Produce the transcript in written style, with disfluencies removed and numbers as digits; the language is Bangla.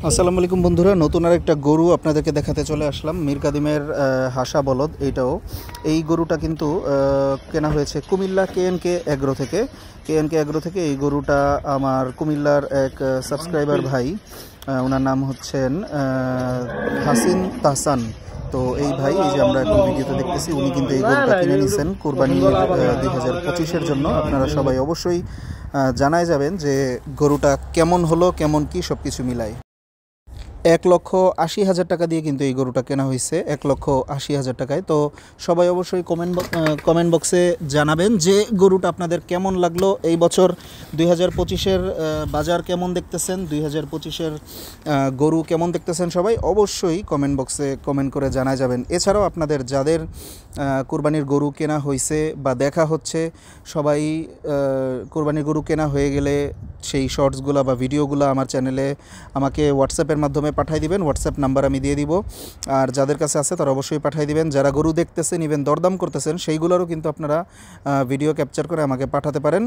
আসসালামু আলাইকুম বন্ধুরা, নতুন আরেকটা গরু আপনাদেরকে দেখাতে চলে আসলাম। মীর কাদিমের হাসা বলদ। এই গরুটা কিন্তু কেনা হয়েছে কুমিল্লা কেএনকে এগ্রো থেকে। এই গরুটা আমার কুমিল্লার এক সাবস্ক্রাইবার ভাই, ওনার নাম হচ্ছেন হাসিন তাহসান। তো এই ভাই, এই যে আমরা এখন ভিডিওতে দেখতেছি, উনি কিন্তু এই গরুটা কিনে নিয়েছেন কোরবানি 2025-এর জন্য। আপনারা সবাই অবশ্যই জানাই যাবেন যে গরুটা কেমন হলো, কেমন কি সব কিছু মিলাই। 1,80,000 টাকা দিয়ে কিন্তু এই গরুটা কেনা হয়েছে, 1,80,000 টাকায়। তো সবাই অবশ্যই কমেন্ট বক্সে জানাবেন যে গরুটা আপনাদের কেমন লাগলো। এই বছর 2025-এর বাজার কেমন দেখতেছেন, 2025-এর গরু কেমন দেখতেছেন, সবাই অবশ্যই কমেন্ট বক্সে কমেন্ট করে জানা যাবেন। এছাড়াও আপনাদের যাদের কোরবানির গরু কেনা হয়েছে বা দেখা হচ্ছে, সবাই কোরবানির গরু কেনা হয়ে গেলে সেই শর্টসগুলো বা ভিডিওগুলো আমার চ্যানেলে আমাকে হোয়াটসঅ্যাপের মাধ্যমে পাঠিয়ে দিবেন। হোয়াটসঅ্যাপ নাম্বার আমি দিয়ে দিব। আর যাদের কাছে আছে তারা অবশ্যই পাঠিয়ে দিবেন। যারা গরু দেখতেছেন, ইভেন দরদাম করতেছেন, সেইগুলোরও কিন্তু আপনারা ভিডিও ক্যাপচার করে আমাকে পাঠাতে পারেন।